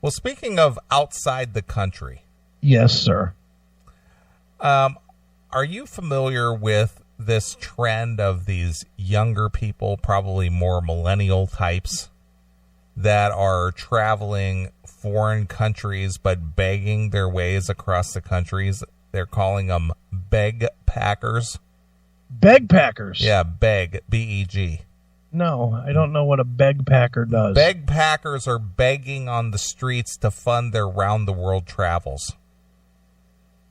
Well, speaking of outside the country. Yes, sir. Are you familiar with this trend of these younger people, probably more millennial types, that are traveling foreign countries but begging their ways across the countries? They're calling them beg packers. Beg packers? Yeah, beg, B-E-G. No, I don't know what a beg packer does. Beg packers are begging on the streets to fund their round-the-world travels.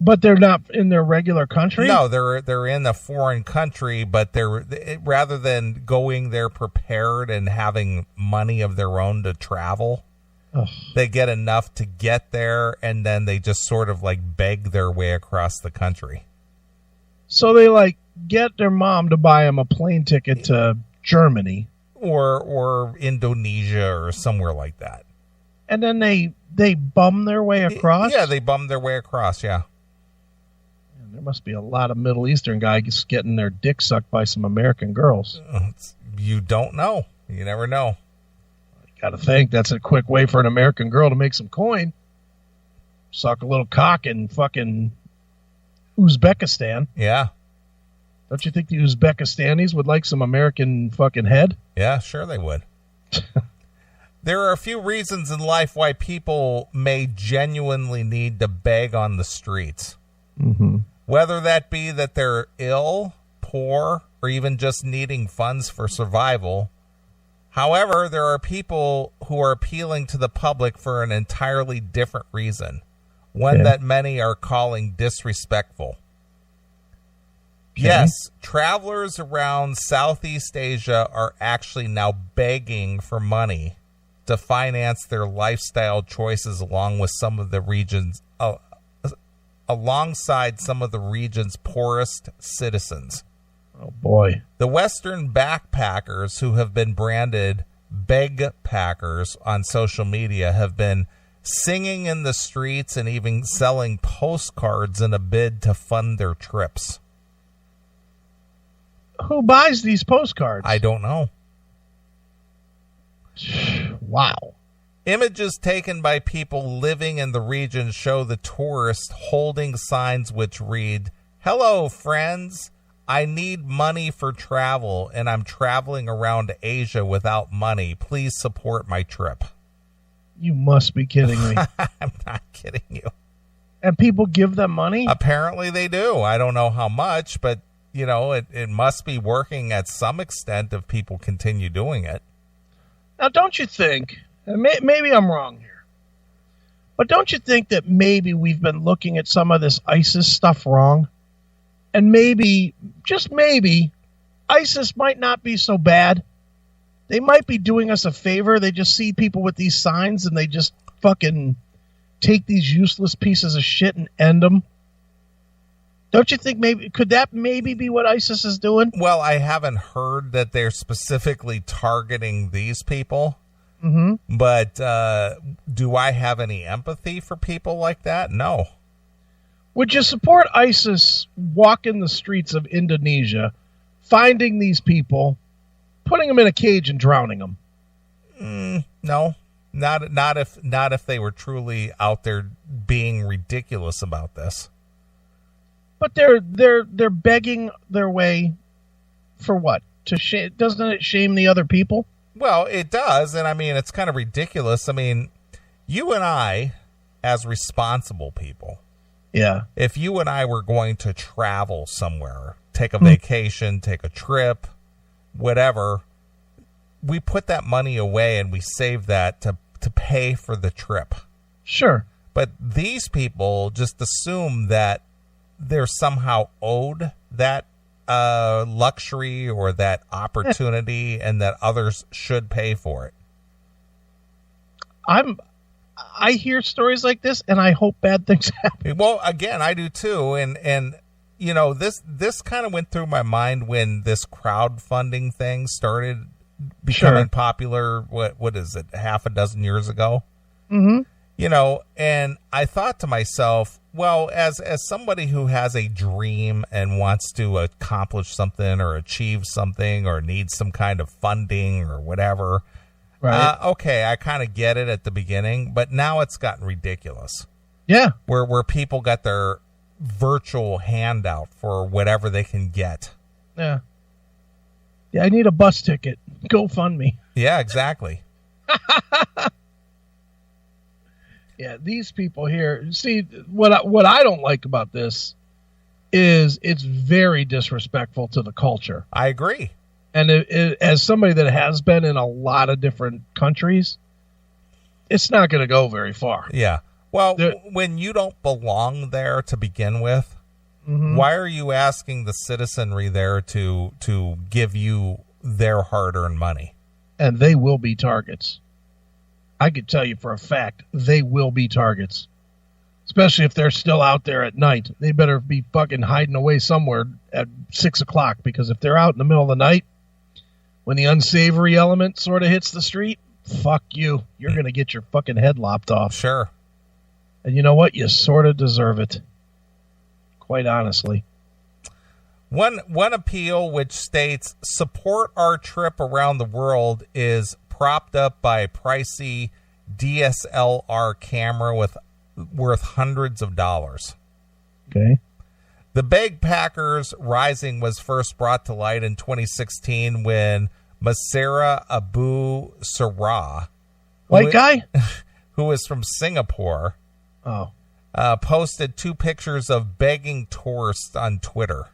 But they're not in their regular country? No, they're in a foreign country, but rather than going there prepared and having money of their own to travel, they get enough to get there, and then they just sort of like beg their way across the country. So they like get their mom to buy them a plane ticket to Germany or Indonesia or somewhere like that. And then they bum their way across? Yeah, they bum their way across, yeah. There must be a lot of Middle Eastern guys getting their dick sucked by some American girls. You don't know. You never know. I gotta think that's a quick way for an American girl to make some coin. Suck a little cock in fucking Uzbekistan. Yeah. Don't you think the Uzbekistanis would like some American fucking head? Yeah, sure they would. There are a few reasons in life why people may genuinely need to beg on the streets. Mm-hmm. Whether that be that they're ill, poor, or even just needing funds for survival. However, there are people who are appealing to the public for an entirely different reason. One that many are calling disrespectful. Okay. Yes, travelers around Southeast Asia are actually now begging for money to finance their lifestyle choices alongside some of the region's poorest citizens. Oh, boy. The Western backpackers who have been branded beg packers on social media have been singing in the streets and even selling postcards in a bid to fund their trips. Who buys these postcards? I don't know. Wow. Images taken by people living in the region show the tourists holding signs which read, "Hello, friends. I need money for travel, and I'm traveling around Asia without money. Please support my trip." You must be kidding me. I'm not kidding you. And people give them money? Apparently they do. I don't know how much, but, you know, it must be working at some extent if people continue doing it. Now, don't you think, maybe I'm wrong here, but don't you think that maybe we've been looking at some of this ISIS stuff wrong? And maybe, just maybe, ISIS might not be so bad. They might be doing us a favor. They just see people with these signs and they just fucking take these useless pieces of shit and end them. Don't you think could that maybe be what ISIS is doing? Well, I haven't heard that they're specifically targeting these people. Mm-hmm. But do I have any empathy for people like that? No. Would you support ISIS walking the streets of Indonesia, finding these people, putting them in a cage and drowning them? No, not if they were truly out there being ridiculous about this. But they're begging their way for what? Doesn't it shame the other people? Well, it does, and I mean it's kind of ridiculous. I mean, you and I, as responsible people, yeah. If you and I were going to travel somewhere, take a vacation, take a trip, whatever, we put that money away and we save that to pay for the trip. Sure. But these people just assume that they're somehow owed that luxury or that opportunity and that others should pay for it. I hear stories like this, and I hope bad things happen. Well, again, I do too, and you know, this kind of went through my mind when this crowdfunding thing started becoming popular. What is it? Half a dozen years ago. Mm-hmm. You know, and I thought to myself, well, as somebody who has a dream and wants to accomplish something or achieve something or needs some kind of funding or whatever, Right. Okay, I kind of get it at the beginning, but now it's gotten ridiculous. Yeah. Where people got their virtual handout for whatever they can get. Yeah. Yeah, I need a bus ticket. Go fund me. Yeah, exactly. Yeah, these people here. See, what I don't like about this is it's very disrespectful to the culture. I agree. And as somebody that has been in a lot of different countries, it's not going to go very far. Yeah. Well, when you don't belong there to begin with, why are you asking the citizenry there to give you their hard-earned money? And they will be targets. I could tell you for a fact, they will be targets. Especially if they're still out there at night. They better be fucking hiding away somewhere at 6 o'clock, because if they're out in the middle of the night, when the unsavory element sort of hits the street, fuck you. You're going to get your fucking head lopped off. Sure. And you know what? You sort of deserve it. Quite honestly. One appeal which states, support our trip around the world, is propped up by a pricey DSLR camera worth hundreds of dollars. Okay. The Bagpackers Rising was first brought to light in 2016 when Masera Abu Sarah, white guy, who is from Singapore, posted 2 pictures of begging tourists on Twitter.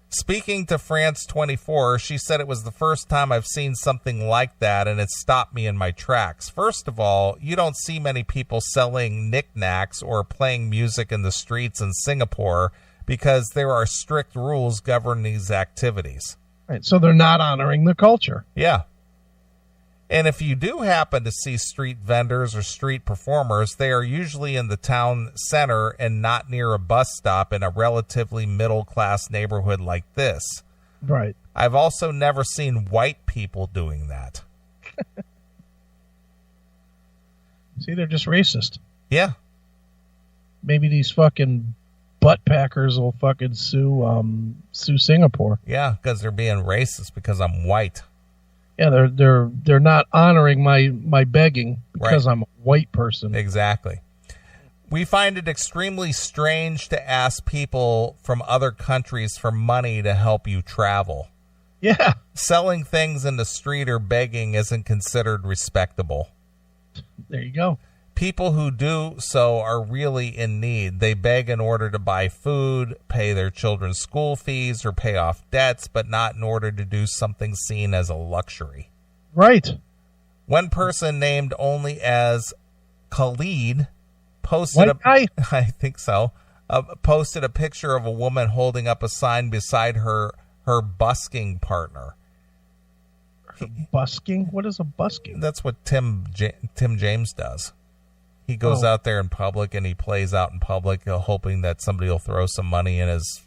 Speaking to France 24, she said, it was the first time I've seen something like that, and it stopped me in my tracks. First of all, you don't see many people selling knickknacks or playing music in the streets in Singapore because there are strict rules governing these activities. Right, so they're not honoring the culture. Yeah. And if you do happen to see street vendors or street performers, they are usually in the town center and not near a bus stop in a relatively middle-class neighborhood like this. Right. I've also never seen white people doing that. See, they're just racist. Yeah. Maybe these fucking butt packers will fucking sue Singapore. Yeah, because they're being racist because I'm white. Yeah, they're not honoring my begging because I'm a white person. Exactly. We find it extremely strange to ask people from other countries for money to help you travel. Yeah. Selling things in the street or begging isn't considered respectable. There you go. People who do so are really in need. They beg in order to buy food, pay their children's school fees, or pay off debts, but not in order to do something seen as a luxury. Right. One person named only as Khalid posted I think so. Posted a picture of a woman holding up a sign beside her busking partner. Busking? What is a busking? That's what Tim James does. He goes out there in public and he plays out in public, hoping that somebody will throw some money in his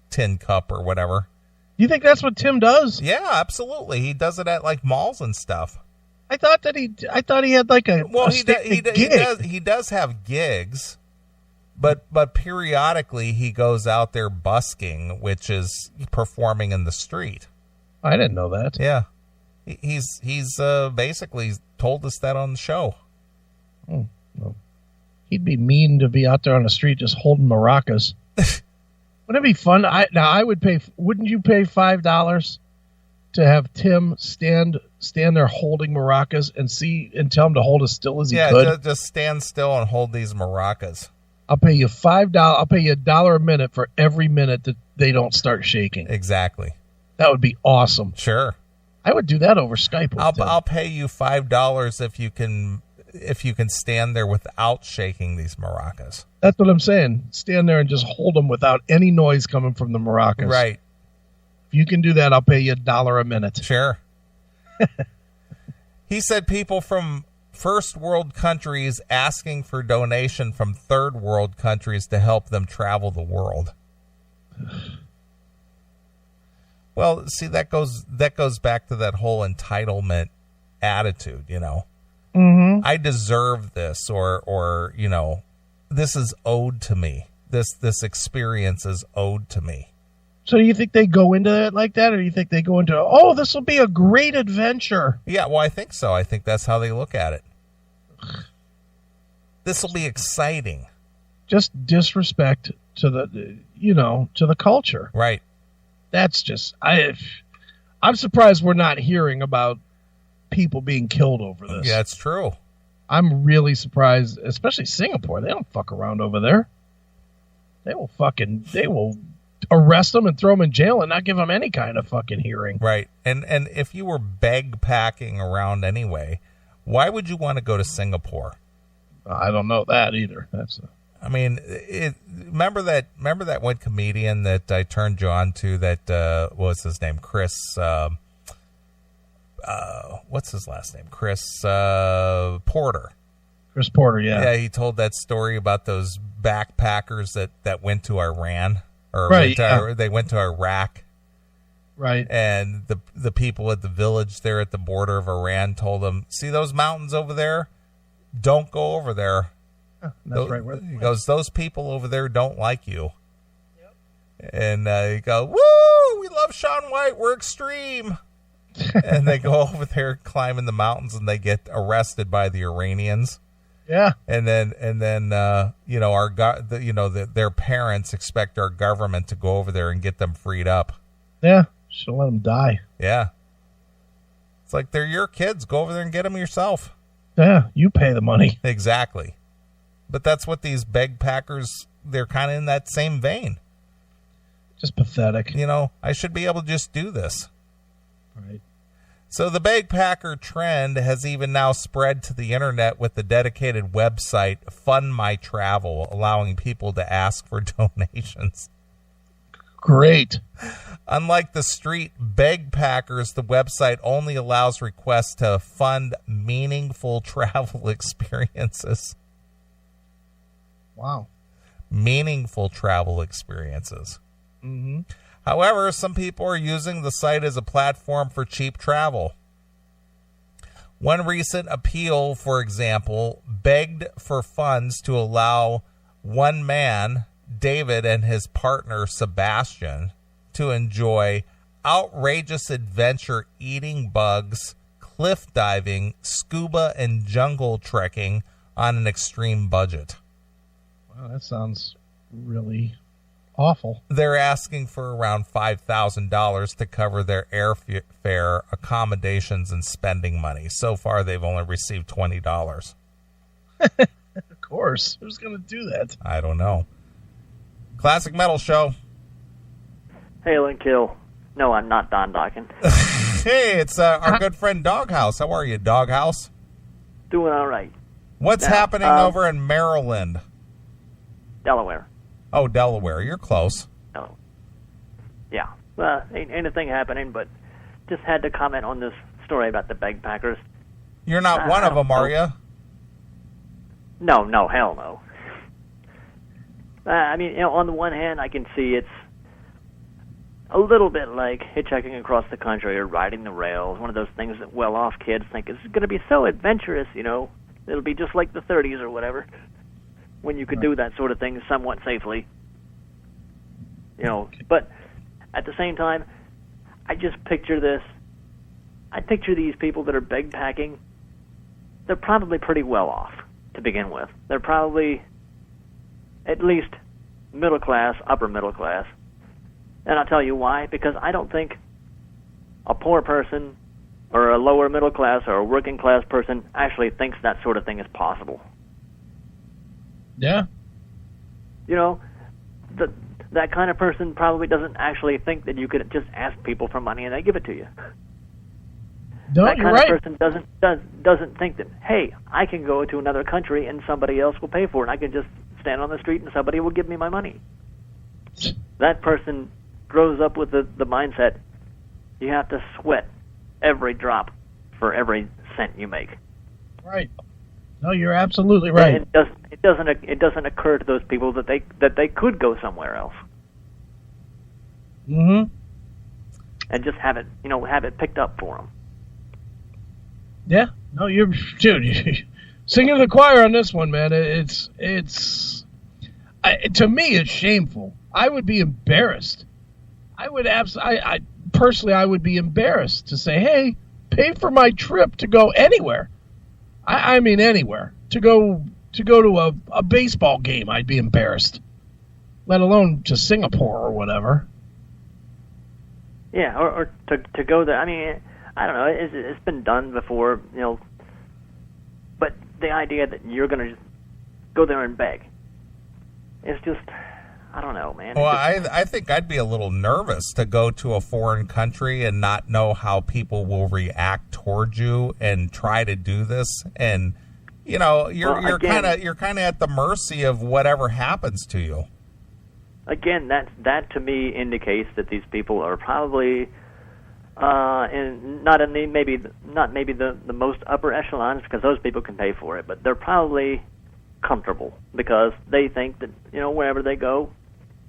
tin cup or whatever. You think that's what Tim does? Yeah, absolutely. He does it at like malls and stuff. I thought he had like a he does have gigs, but periodically he goes out there busking, which is performing in the street. I didn't know that. Yeah, he's basically told us that on the show. Well, he'd be mean to be out there on the street just holding maracas. Wouldn't it be fun? I would pay. Wouldn't you pay $5 to have Tim stand there holding maracas and tell him to hold as still as he could? Yeah, just stand still and hold these maracas. I'll pay you $5. I'll pay you $1 a minute for every minute that they don't start shaking. Exactly. That would be awesome. Sure. I would do that over Skype. I'll pay you $5 if you can stand there without shaking these maracas. That's what I'm saying. Stand there and just hold them without any noise coming from the maracas. Right. If you can do that, I'll pay you $1 a minute. Sure. He said people from first world countries asking for donation from third world countries to help them travel the world. Well, see, that goes back to that whole entitlement attitude, you know. Mm-hmm. I deserve this, or you know, this is owed to me. This experience is owed to me. So do you think they go into it like that, or do you think they go into, oh, this will be a great adventure? Yeah, well, I think so. I think that's how they look at it. This will be exciting. Just disrespect to the culture. Right. That's just, I'm surprised we're not hearing about people being killed over this. Yeah, it's true. I'm really surprised, especially Singapore. They don't fuck around over there. They will arrest them and throw them in jail and not give them any kind of fucking hearing. Right. And if you were bagpacking around anyway, why would you want to go to Singapore? I don't know that either. Remember that one comedian that I turned you on to that, what was his name? Chris, what's his last name? Chris Porter. Chris Porter, yeah. Yeah, he told that story about those backpackers that went to Iran. They went to Iraq. Right. And the people at the village there at the border of Iran told them, see those mountains over there? Don't go over there. That's right. He goes, those people over there don't like you. Yep. And you go, woo, we love Shaun White. We're extreme. And they go over there climbing the mountains and they get arrested by the Iranians. Yeah. And then their parents expect our government to go over there and get them freed up. Yeah. Should let them die. Yeah. It's like they're your kids. Go over there and get them yourself. Yeah. You pay the money. Exactly. But that's what these bagpackers, they're kind of in that same vein. Just pathetic. I should be able to just do this. Right. So the bagpacker trend has even now spread to the internet with the dedicated website Fund My Travel, allowing people to ask for donations. Great. Unlike the street bagpackers, the website only allows requests to fund meaningful travel experiences. Wow. Meaningful travel experiences. Mm-hmm. However, some people are using the site as a platform for cheap travel. One recent appeal, for example, begged for funds to allow one man, David, and his partner, Sebastian, to enjoy outrageous adventure eating bugs, cliff diving, scuba, and jungle trekking on an extreme budget. Wow, that sounds really awful. They're asking for around $5,000 to cover their airfare, accommodations, and spending money. So far, they've only received $20. Of course. Who's going to do that? I don't know. Classic Metal Show. Hail and kill. No, I'm not Don Dockin. Hey, it's our good friend Doghouse. How are you, Doghouse? Doing all right. What's happening over in Maryland? Delaware. Oh, Delaware. You're close. Oh. Yeah. Well, ain't anything happening, but just had to comment on this story about the bagpackers. You're not one of them, are you? No, hell no. On the one hand, I can see it's a little bit like hitchhiking across the country or riding the rails, one of those things that well-off kids think is going to be so adventurous, It'll be just like the 30s or whatever, when you could do that sort of thing somewhat safely. But at the same time, I just picture this. I picture these people that are bagpacking. They're probably pretty well off to begin with. They're probably at least middle class, upper middle class. And I'll tell you why. Because I don't think a poor person or a lower middle class or a working class person actually thinks that sort of thing is possible. Yeah. That kind of person probably doesn't actually think that you could just ask people for money and they give it to you. No, that you're kind right. of person doesn't think that, hey, I can go to another country and somebody else will pay for it. I can just stand on the street and somebody will give me my money. That person grows up with the mindset, you have to sweat every drop for every cent you make. Right. No, you're absolutely right. It doesn't occur to those people that they could go somewhere else. Mm-hmm. And just have it picked up for them. Yeah. No, you're singing to the choir on this one, man. To me, it's shameful. I would be embarrassed. I would I personally, I would be embarrassed to say, hey, pay for my trip to go anywhere. I mean anywhere. To go to a baseball game, I'd be embarrassed. Let alone to Singapore or whatever. Yeah, or to go there. I mean, I don't know. It's been done before, you know. But the idea that you're going to just go there and beg, it's just, I don't know, man. Well, I think I'd be a little nervous to go to a foreign country and not know how people will react towards you and try to do this. And, you know, you're kind of at the mercy of whatever happens to you. Again, that to me indicates that these people are probably not maybe the most upper echelons, because those people can pay for it, but they're probably comfortable because they think that, you know, wherever they go,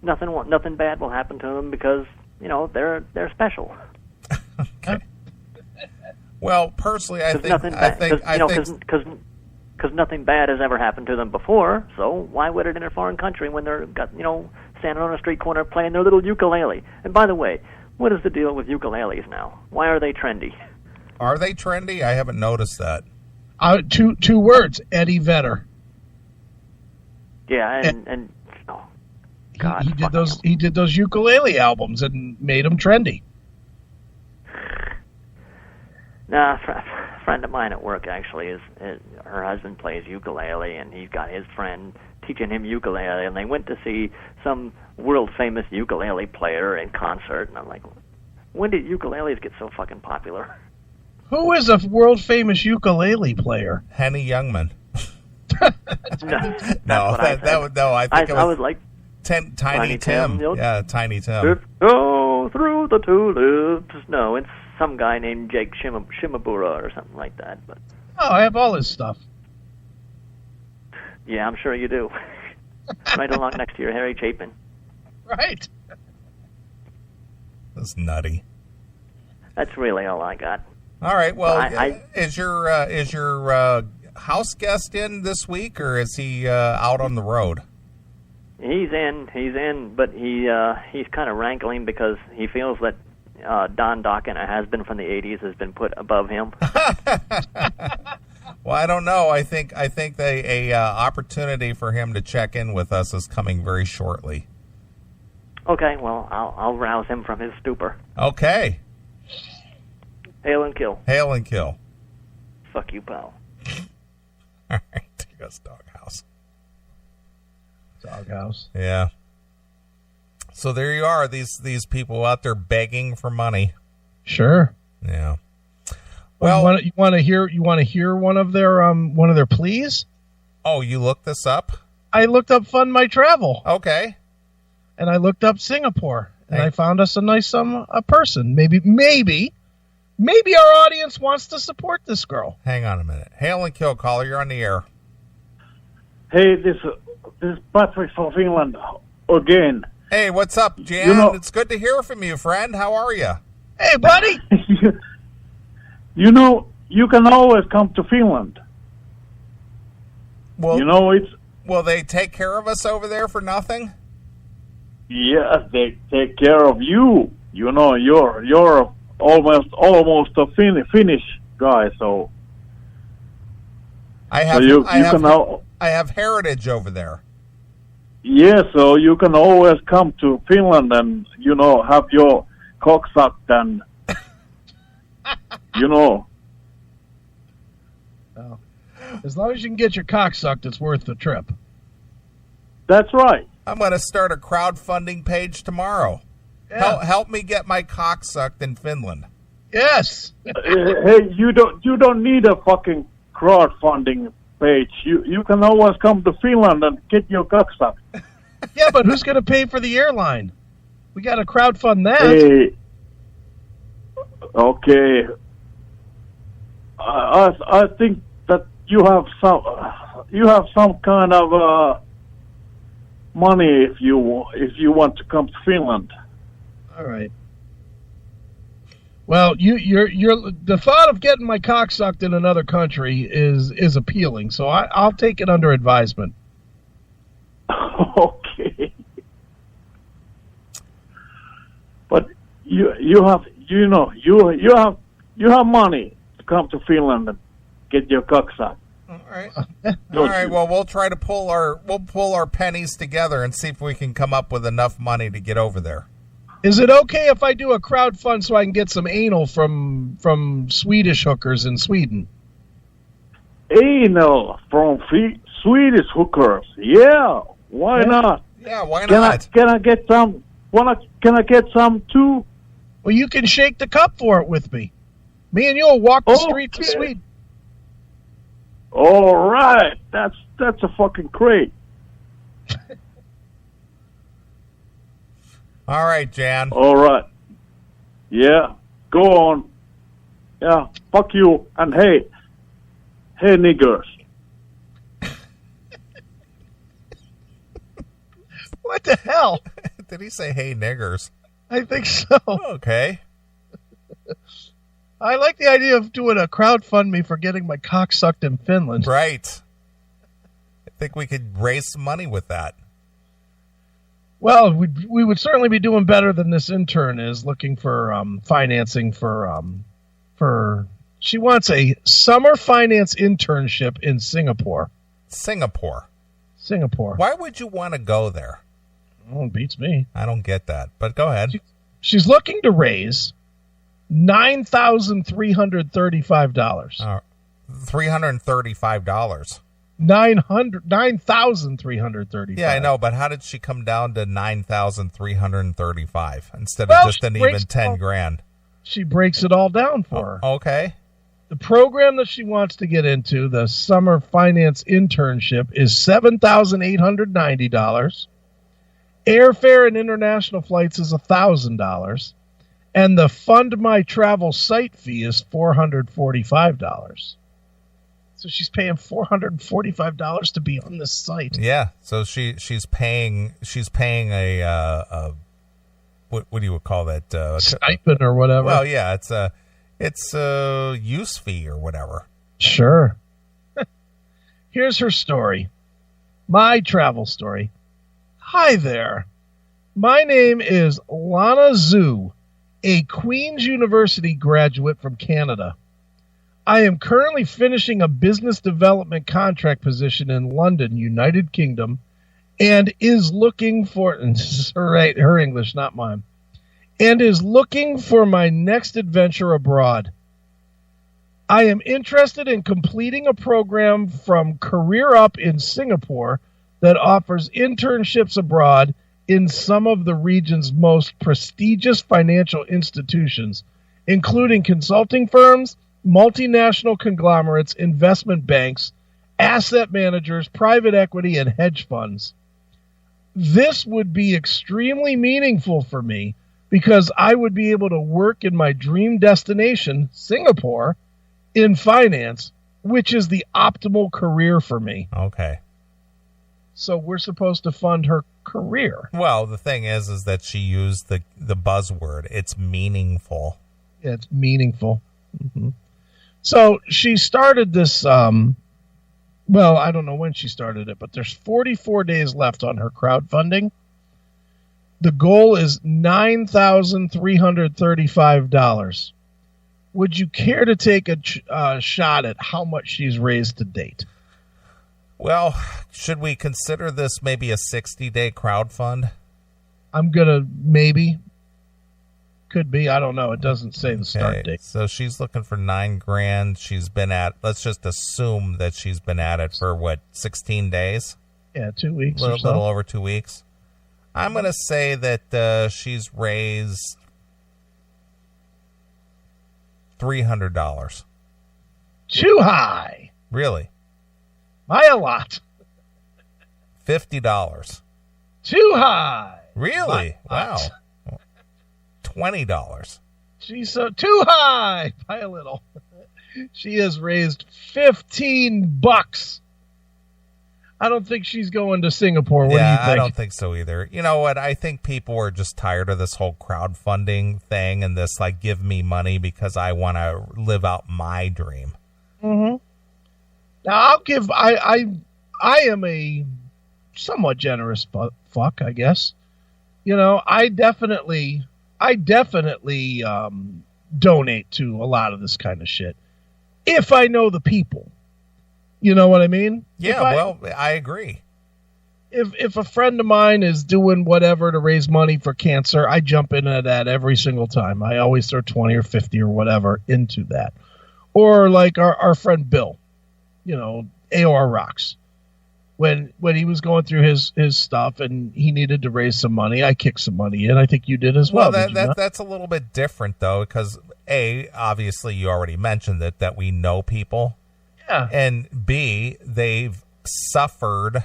nothing bad will happen to them because, you know, they're special. Okay. Well, personally, I think because nothing bad has ever happened to them before, so why would it in a foreign country when they're standing on a street corner playing their little ukulele? And by the way, what is the deal with ukuleles now? Why are they trendy? Are they trendy? I haven't noticed that. Two words: Eddie Vedder. Yeah, and oh, God, he did those ukulele albums and made them trendy. Nah, a friend of mine at work actually her husband plays ukulele, and he's got his friend teaching him ukulele, and they went to see some world-famous ukulele player in concert, and I'm like, when did ukuleles get so fucking popular? Who is a world-famous ukulele player? Henny Youngman. No, I think I was like Tiny Tim. Yeah, Tiny Tim. Let's go through the tulips. No, it's some guy named Jake Shimabura or something like that. But I have all his stuff. Yeah, I'm sure you do. Right along next to your Harry Chapin. Right. That's nutty. That's really all I got. All right. Well, is your house guest in this week, or is he out on the road? He's in, but he's kind of rankling because he feels that Don Dokken, a has-been from the 80s, has been put above him. Well, I don't know. I think the opportunity for him to check in with us is coming very shortly. Okay, well, I'll rouse him from his stupor. Okay. Hail and kill. Hail and kill. Fuck you, pal. All right, take us doghouse. Doghouse. Yeah. So there you are. These people out there begging for money. Sure. Yeah. Well, you want to hear one of their pleas? Oh, you looked this up? I looked up Fund My Travel. Okay. And I looked up Singapore, and I found us a nice a person. Maybe our audience wants to support this girl. Hang on a minute. Hail and kill, caller. You're on the air. Hey, this is Patrick from Finland again. Hey, what's up, Jan? It's good to hear from you, friend. How are you? Hey, buddy. You can always come to Finland. Well, will they take care of us over there for nothing? Yes, they take care of you. You're almost a Finnish guy, so I have heritage over there. Yeah, so you can always come to Finland and have your cock sucked and Oh. As long as you can get your cock sucked, it's worth the trip. That's right. I'm going to start a crowdfunding page tomorrow. Yeah. Help me get my cock sucked in Finland. Yes. Hey, you don't need a fucking crowdfunding page. You can always come to Finland and get your cock sucked. Yeah, but who's going to pay for the airline? We got to crowdfund that. Hey. Okay. I think that you have some kind of money if you want to come to Finland. All right. Well, you're the thought of getting my cock sucked in another country is appealing, so I'll take it under advisement. Okay. But you have you have money to come to Finland and get your cock sucked. All right. All right. Well, we'll try to pull our pennies together and see if we can come up with enough money to get over there. Is it okay if I do a crowdfund so I can get some anal from Swedish hookers in Sweden? Anal from Swedish hookers? Yeah, why not? Yeah, why not? Can I get some? Can I get some too? Well, you can shake the cup for it with me. Me and you'll walk the streets of Sweden. All right, that's a fucking great. All right, Jan. All right. Yeah, go on. Yeah, fuck you. And hey niggers. What the hell? Did he say hey niggers? I think so. Okay. I like the idea of doing a crowdfund for getting my cock sucked in Finland. Right. I think we could raise some money with that. Well, we would certainly be doing better than this intern is looking for financing for. She wants a summer finance internship in Singapore. Singapore. Why would you want to go there? Oh, it beats me. I don't get that, but go ahead. She's looking to raise $9,335. $335. $9,335. Yeah, I know, but how did she come down to $9,335 instead of just an even 10 grand? She breaks it all down for her. Okay. The program that she wants to get into, the summer finance internship, is $7,890. Airfare and international flights is $1,000. And the Fund My Travel site fee is $445. So she's paying $445 to be on this site. Yeah, so she's paying a what do you call that? Stipend or whatever. Well, yeah, it's a use fee or whatever. Sure. Here's her story. My travel story. Hi there. My name is Lana Zhu, a Queen's University graduate from Canada. I am currently finishing a business development contract position in London, United Kingdom, and is looking for, and this is her English, not mine, and is looking for my next adventure abroad. I am interested in completing a program from Career Up in Singapore that offers internships abroad in some of the region's most prestigious financial institutions, including consulting firms, multinational conglomerates, investment banks, asset managers, private equity, and hedge funds. This would be extremely meaningful for me because I would be able to work in my dream destination, Singapore, in finance, which is the optimal career for me. Okay. So we're supposed to fund her career. Well, the thing is that she used the buzzword. It's meaningful. Yeah, it's meaningful. Mm-hmm. So she started this, well, I don't know when she started it, but there's 44 days left on her crowdfunding. The goal is $9,335. Would you care to take a shot at how much she's raised to date? Well, should we consider this maybe a 60-day crowdfund? I'm going to maybe. Could be. I don't know. It doesn't say the start date. So she's looking for $9,000. She's been let's just assume that she's been at it for, 16 days? Yeah, 2 weeks or so. A little over 2 weeks. I'm going to say that she's raised $300. Too high. Really? By a lot. $50. Too high. Really? Wow. $20. She's too high by a little. She has raised $15. I don't think she's going to Singapore. What do you think? I don't think so either. You know what? I think people are just tired of this whole crowdfunding thing and this give me money because I want to live out my dream. Mm-hmm. Now I am a somewhat generous fuck, I guess. I definitely I definitely donate to a lot of this kind of shit if I know the people. You know what I mean? Yeah, I agree. If a friend of mine is doing whatever to raise money for cancer, I jump into that every single time. I always throw 20 or 50 or whatever into that. Or like our friend Bill, AOR Rocks. When he was going through his stuff and he needed to raise some money, I kicked some money in. I think you did as well. That's a little bit different, though, because, A, obviously you already mentioned it, that we know people. Yeah. And B, they've suffered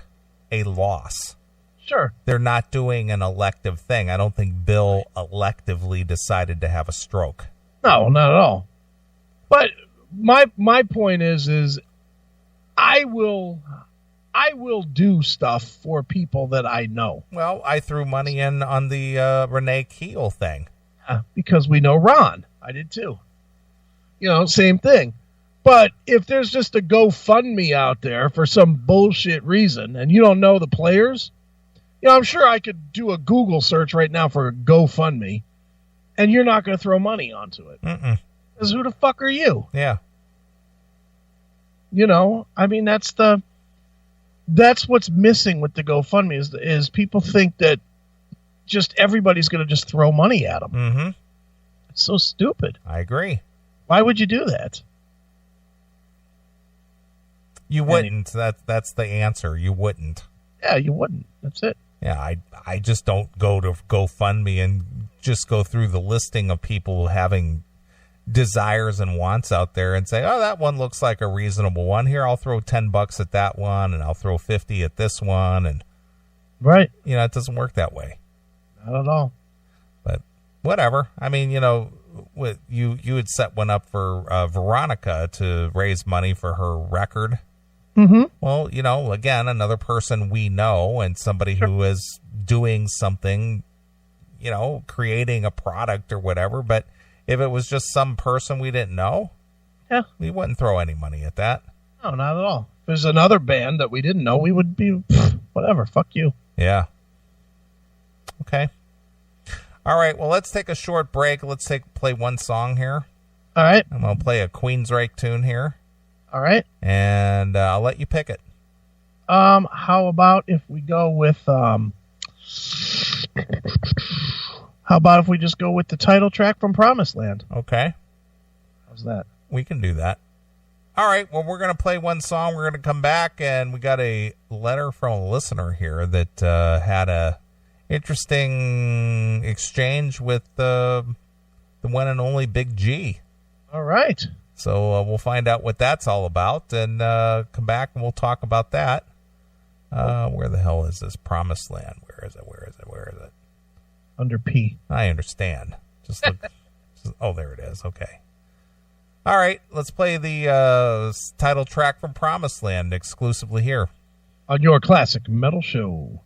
a loss. Sure. They're not doing an elective thing. I don't think Bill electively decided to have a stroke. No, not at all. But my point is I will do stuff for people that I know. Well, I threw money in on the Renee Keel thing. Because we know Ron. I did too. Same thing. But if there's just a GoFundMe out there for some bullshit reason and you don't know the players, I'm sure I could do a Google search right now for a GoFundMe and you're not going to throw money onto it. Because who the fuck are you? Yeah. I mean, that's what's missing with the GoFundMe is people think that just everybody's going to just throw money at them. Mm-hmm. It's so stupid. I agree. Why would you do that? You wouldn't. That's the answer. You wouldn't. Yeah, you wouldn't. That's it. Yeah, I just don't go to GoFundMe and just go through the listing of people having desires and wants out there and say, oh, that one looks like a reasonable one. Here, I'll throw $10 at that one, and I'll throw 50 at this one, and right. It doesn't work that way. Not at all. But whatever. I mean, you had set one up for Veronica to raise money for her record. Mm-hmm. Well, again, another person we know and somebody who is doing something, creating a product or whatever. But if it was just some person we didn't know, yeah, we wouldn't throw any money at that. No, not at all. If there's another band that we didn't know, we would be, whatever, fuck you. Yeah. Okay. All right, well, let's take a short break. Let's play one song here. All right. I'm going to play a Queensryche tune here. All right. And I'll let you pick it. How about if we go with how about if we just go with the title track from Promised Land? Okay. How's that? We can do that. All right, well, we're going to play one song. We're going to come back, and we got a letter from a listener here that had a interesting exchange with the one and only Big G. All right. So we'll find out what that's all about and come back and we'll talk about that. Where the hell is this Promised Land? Where is it? Under P. I understand. Just look. Oh, there it is. Okay. All right. Let's play the title track from Promised Land exclusively here on your classic metal show.